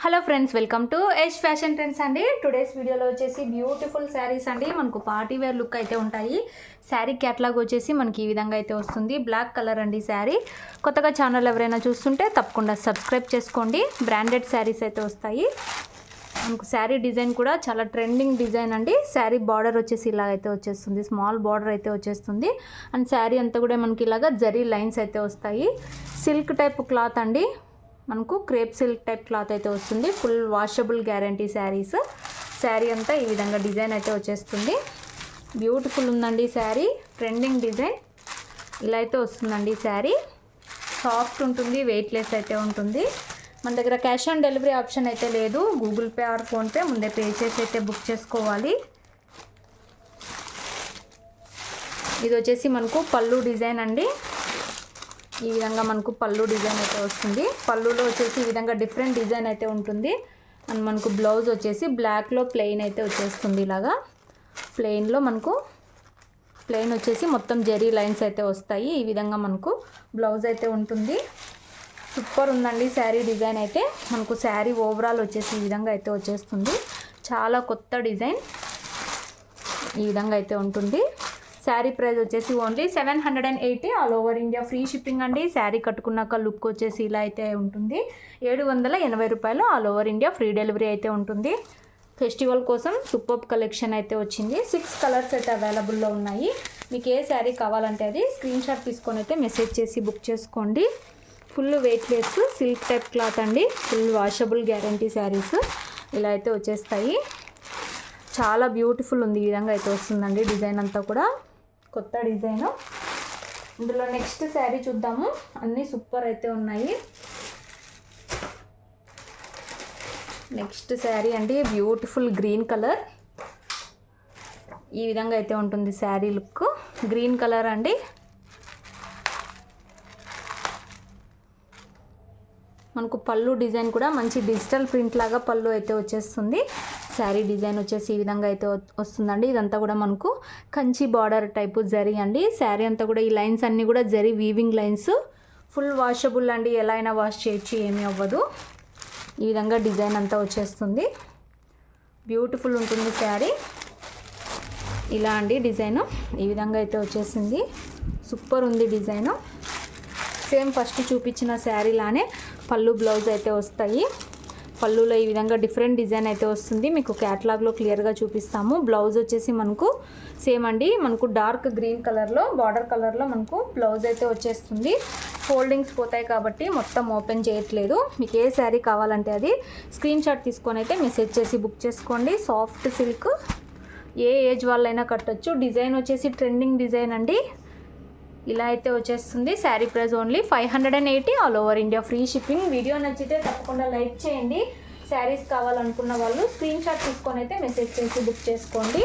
Hello friends, welcome to Yash fashion trends అండి. Today's వీడియోలో వచ్చేసి బ్యూటిఫుల్ శారీస్ అండి. మనకు పార్టీ వేర్ లుక్ అయితే ఉంటాయి. శారీ క్యాట్లాగ్ వచ్చేసి మనకి ఈ విధంగా అయితే వస్తుంది. బ్లాక్ కలర్ అండి శారీ. కొత్తగా ఛానల్ ఎవరైనా చూస్తుంటే తప్పకుండా సబ్స్క్రైబ్ చేసుకోండి. బ్రాండెడ్ శారీస్ అయితే వస్తాయి. మనకు శారీ డిజైన్ కూడా చాలా ట్రెండింగ్ డిజైన్ అండి. శారీ బార్డర్ వచ్చేసి ఇలా అయితే వచ్చేస్తుంది. స్మాల్ బార్డర్ అయితే వచ్చేస్తుంది. అండ్ శారీ అంతా కూడా మనకి ఇలాగా జరీ లైన్స్ అయితే వస్తాయి. సిల్క్ టైప్ క్లాత్ అండి. మనకు క్రేప్ సిల్క్ టైప్ క్లాత్ అయితే వస్తుంది. Full washable guarantee saris. Sari అంతా ఈ విధంగా డిజైన్ అయితే వచ్చేస్తుంది. బ్యూటిఫుల్ ఉందండి శారీ. ట్రెండింగ్ డిజైన్ ఇలా అయితే వస్తుందండి శారీ. సాఫ్ట్ ఉంటుంది, వెయిట్లెస్ అయితే ఉంటుంది. మన దగ్గర క్యాష్ ఆన్ డెలివరీ ఆప్షన్ అయితే లేదు. గూగుల్ పే ఆర్ ఫోన్పే ముందే పే చేసి అయితే బుక్ చేసుకోవాలి. ఇది వచ్చేసి మనకు పళ్ళు డిజైన్ అండి. ఈ విధంగా మనకు పళ్ళు డిజైన్ అయితే వస్తుంది. పళ్ళులో వచ్చేసి ఈ విధంగా డిఫరెంట్ డిజైన్ అయితే ఉంటుంది. అండ్ మనకు బ్లౌజ్ వచ్చేసి బ్లాక్లో ప్లెయిన్ అయితే వచ్చేస్తుంది. ఇలాగా ప్లెయిన్లో మనకు ప్లెయిన్ వచ్చేసి మొత్తం జెరీ లైన్స్ అయితే వస్తాయి. ఈ విధంగా మనకు బ్లౌజ్ అయితే ఉంటుంది. సూపర్ ఉందండి శారీ డిజైన్ అయితే. మనకు శారీ ఓవరాల్ వచ్చేసి ఈ విధంగా అయితే వచ్చేస్తుంది. చాలా కొత్త డిజైన్ ఈ విధంగా అయితే ఉంటుంది. శారీ ప్రైస్ వచ్చేసి only 780 all over India free shipping అండి. శారీ కట్టుకున్నాక లుక్ వచ్చేసి ఇలా అయితే ఉంటుంది. 780 రూపాయలు all over India free delivery అయితే ఉంటుంది. ఫెస్టివల్ కోసం సూపర్ కలెక్షన్ అయితే వచ్చింది. 6 కలర్స్ అయితే అవైలబుల్లో ఉన్నాయి. మీకు ఏ శారీ కావాలంటే అది స్క్రీన్ షాట్ తీసుకొని అయితే మెసేజ్ చేసి బుక్ చేసుకోండి. Full weightless silk type cloth అండి. ఫుల్ వాషబుల్ గ్యారంటీ శారీస్ ఇలా అయితే వచ్చేస్తాయి. చాలా బ్యూటిఫుల్ ఉంది. ఈ విధంగా అయితే వస్తుందండి డిజైన్ అంతా కూడా కొత్త డిజైన్. ఇందులో నెక్స్ట్ శారీ చూద్దాము. అన్నీ సూపర్ అయితే ఉన్నాయి. నెక్స్ట్ శారీ అండి బ్యూటిఫుల్ గ్రీన్ కలర్. ఈ విధంగా అయితే ఉంటుంది శారీ లుక్. గ్రీన్ కలర్ అండి. మనకు పళ్ళు డిజైన్ కూడా మంచి డిజిటల్ ప్రింట్ లాగా పళ్ళు అయితే వచ్చేస్తుంది. శారీ డిజైన్ వచ్చేసి ఈ విధంగా అయితే వస్తుందండి. ఇదంతా కూడా మనకు కంచి బార్డర్ టైపు జరీ అండి. శారీ అంతా కూడా ఈ లైన్స్ అన్నీ కూడా zari weaving lines. Full washable అండి. ఎలా అయినా వాష్ చేయొచ్చు, ఏమీ అవ్వదు. ఈ విధంగా డిజైన్ అంతా వచ్చేస్తుంది. బ్యూటిఫుల్ ఉంటుంది శారీ. ఇలా అండి డిజైను ఈ విధంగా అయితే వచ్చేసింది. సూపర్ ఉంది డిజైను. సేమ్ ఫస్ట్ చూపించిన శారీలానే పళ్ళు బ్లౌజ్ అయితే వస్తాయి. పళ్ళులో ఈ విధంగా డిఫరెంట్ డిజైన్ అయితే వస్తుంది. మీకు క్యాటలాగ్లో క్లియర్గా చూపిస్తాము. బ్లౌజ్ వచ్చేసి మనకు సేమ్ అండి. మనకు డార్క్ గ్రీన్ కలర్లో బార్డర్ కలర్లో మనకు బ్లౌజ్ అయితే వచ్చేస్తుంది. ఫోల్డింగ్స్ పోతాయి కాబట్టి మొత్తం ఓపెన్ చేయట్లేదు. మీకు ఏ శారీ కావాలంటే అది స్క్రీన్ షాట్ తీసుకొని అయితే మెసేజ్ చేసి బుక్ చేసుకోండి. సాఫ్ట్ సిల్క్, ఏ ఏజ్ వాళ్ళైనా కట్టొచ్చు. డిజైన్ వచ్చేసి ట్రెండింగ్ డిజైన్ అండి. ఇలా అయితే వచ్చేస్తుంది. Sari price only 580 all over India free shipping. Video నచ్చితే తప్పకుండా లైక్ చేయండి. శారీస్ కావాలనుకున్న వాళ్ళు స్క్రీన్ షాట్ తీసుకొని అయితే మెసేజ్ చేసి బుక్ చేసుకోండి.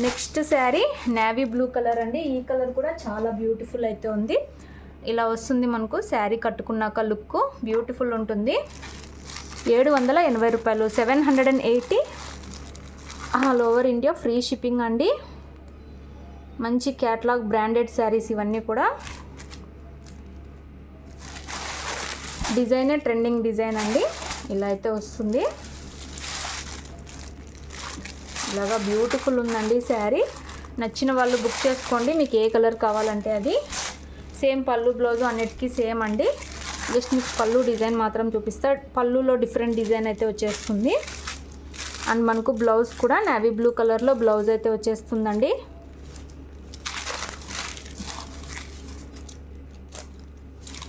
Next sari navy blue colour అండి. ఈ కలర్ కూడా చాలా బ్యూటిఫుల్ అయితే ఉంది. ఇలా వస్తుంది మనకు శారీ కట్టుకున్నాక లుక్. బ్యూటిఫుల్ ఉంటుంది. 780 రూపాయలు, 780 all over India free shipping అండి. మంచి క్యాటలాగ్ బ్రాండెడ్ శారీస్ ఇవన్నీ కూడా. డిజైనే ట్రెండింగ్ డిజైన్ అండి. ఇలా అయితే వస్తుంది. ఇలాగా బ్యూటిఫుల్ ఉందండి శారీ. నచ్చిన వాళ్ళు బుక్ చేసుకోండి. మీకు ఏ కలర్ కావాలంటే అది. సేమ్ పళ్ళు బ్లౌజ్ అన్నిటికీ సేమ్ అండి. జస్ట్ మీకు పళ్ళు డిజైన్ మాత్రం చూపిస్తా. పళ్ళులో డిఫరెంట్ డిజైన్ అయితే వచ్చేస్తుంది. అండ్ మనకు బ్లౌజ్ కూడా నేవీ బ్లూ కలర్లో బ్లౌజ్ అయితే వచ్చేస్తుందండి.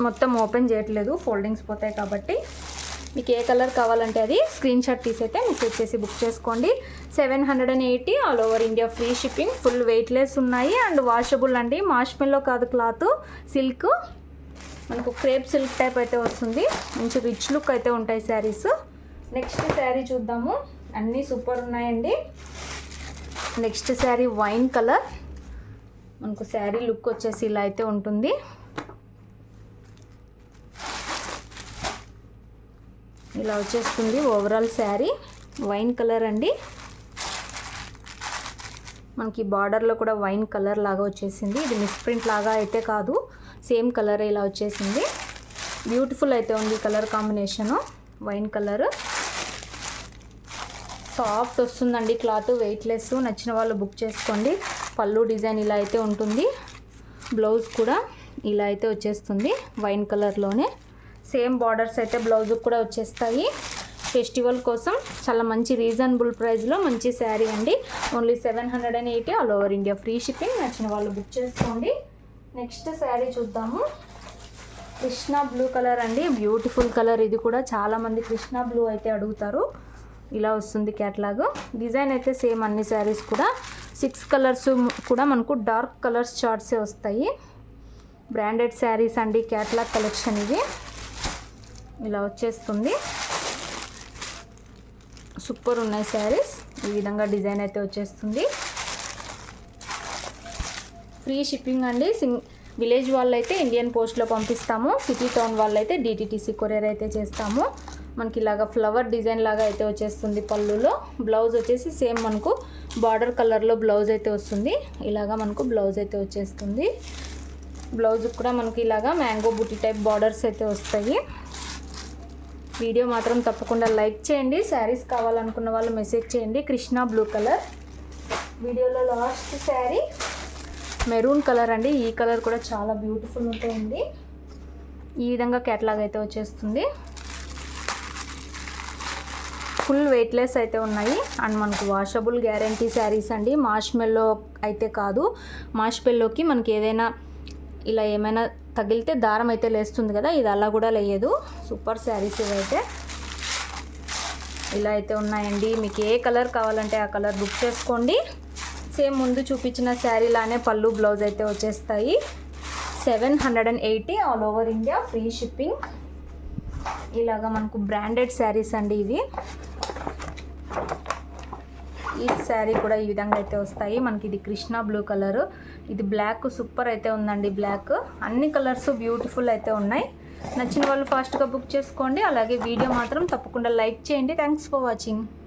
మొత్తం ఓపెన్ చేయట్లేదు, ఫోల్డింగ్స్ పోతాయి కాబట్టి. మీకు ఏ కలర్ కావాలంటే అది స్క్రీన్ షాట్ తీసైతే మెసేజ్ చేసి బుక్ చేసుకోండి. 780 all over India free shipping. Full weightless ఉన్నాయి అండ్ వాషబుల్ అండి. మార్ష్మెల్లో కాదు క్లాత్, సిల్క్. మనకు క్రేప్ సిల్క్ టైప్ అయితే వస్తుంది. మంచి రిచ్ లుక్ అయితే ఉంటాయి శారీస్. నెక్స్ట్ శారీ చూద్దాము. అన్నీ సూపర్ ఉన్నాయండి. Next sari wine colour. మనకు శారీ లుక్ వచ్చేసి ఇలా అయితే ఉంటుంది. ఇలా వచ్చేస్తుంది ఓవరాల్ శారీ. వైన్ కలర్ అండి. మనకి బార్డర్లో కూడా వైన్ కలర్ లాగా వచ్చేసింది. ఇది మిస్ ప్రింట్ లాగా అయితే కాదు, సేమ్ కలర్ ఇలా వచ్చేసింది. బ్యూటిఫుల్ అయితే ఉంది colour combination. Wine colour soft వస్తుందండి క్లాత్, వెయిట్లెస్. నచ్చిన వాళ్ళు బుక్ చేసుకోండి. పళ్ళు డిజైన్ ఇలా అయితే ఉంటుంది. బ్లౌజ్ కూడా ఇలా అయితే వచ్చేస్తుంది వైన్ కలర్లోనే. సేమ్ బార్డర్స్ అయితే బ్లౌజ్కి కూడా వచ్చేస్తాయి. ఫెస్టివల్ కోసం చాలా మంచి రీజనబుల్ ప్రైస్లో మంచి శారీ అండి. Only 780 all over India free shipping. నచ్చిన వాళ్ళు బుక్ చేసుకోండి. నెక్స్ట్ శారీ చూద్దాము. కృష్ణా బ్లూ కలర్ అండి, బ్యూటిఫుల్ కలర్. ఇది కూడా చాలామంది కృష్ణా బ్లూ అయితే అడుగుతారు. ఇలా వస్తుంది క్యాట్లాగ్. డిజైన్ అయితే సేమ్ అన్ని శారీస్ కూడా. 6 కలర్స్ కూడా మనకు డార్క్ కలర్స్ చార్ట్సే వస్తాయి. బ్రాండెడ్ శారీస్ అండి, క్యాట్లాగ్ కలెక్షన్ ఇది. ఇలా వచ్చేస్తుంది. సూపర్ ఉన్నాయి శారీస్. ఈ విధంగా డిజైన్ అయితే వచ్చేస్తుంది. ఫ్రీ షిప్పింగ్ అండి. విలేజ్ వాళ్ళు అయితే ఇండియన్ పోస్ట్లో పంపిస్తాము. సిటీ టౌన్ వాళ్ళు అయితే DTTC కొరియర్ అయితే చేస్తాము. మనకి ఇలాగా ఫ్లవర్ డిజైన్ లాగా అయితే వచ్చేస్తుంది పళ్ళులో. బ్లౌజ్ వచ్చేసి సేమ్ మనకు బార్డర్ కలర్లో బ్లౌజ్ అయితే వస్తుంది. ఇలాగా మనకు బ్లౌజ్ అయితే వచ్చేస్తుంది. బ్లౌజ్ కూడా మనకి ఇలాగా మ్యాంగో బూటీ టైప్ బార్డర్స్ అయితే వస్తాయి. వీడియో మాత్రం తప్పకుండా లైక్ చేయండి. శారీస్ కావాలనుకున్న వాళ్ళు మెసేజ్ చేయండి. Krishna blue colour. వీడియోలో లాస్ట్ శారీ మెరూన్ కలర్ అండి. ఈ కలర్ కూడా చాలా బ్యూటిఫుల్ ఉంటుంది. ఈ విధంగా క్యాట్లాగ్ అయితే వచ్చేస్తుంది. ఫుల్ వెయిట్లెస్ అయితే ఉన్నాయి. అండ్ మనకు వాషబుల్ గ్యారంటీ శారీస్ అండి. మార్ష్మెల్లో అయితే కాదు. మార్ష్మెల్లోకి మనకి ఏదైనా ఇలా ఏమైనా తగిలితే దారం అయితే లేస్తుంది కదా, ఇది అలా కూడా లేదు. సూపర్ శారీస్ ఇవైతే. ఇలా అయితే ఉన్నాయండి. మీకు ఏ కలర్ కావాలంటే ఆ కలర్ బుక్ చేసుకోండి. సేమ్ ముందు చూపించిన శారీలానే పళ్ళు బ్లౌజ్ అయితే వచ్చేస్తాయి. 780 all over India free shipping. ఇలాగా మనకు బ్రాండెడ్ శారీస్ అండి ఇవి. ఈ శారీ కూడా ఈ విధంగా అయితే వస్తాయి. మనకి ఇది కృష్ణా బ్లూ కలరు, ఇది బ్లాక్. సూపర్ అయితే ఉందండి బ్లాక్. అన్ని కలర్స్ బ్యూటిఫుల్ అయితే ఉన్నాయి. నచ్చిన వాళ్ళు ఫాస్ట్గా బుక్ చేసుకోండి. అలాగే వీడియో మాత్రం తప్పకుండా లైక్ చేయండి. Thanks for watching.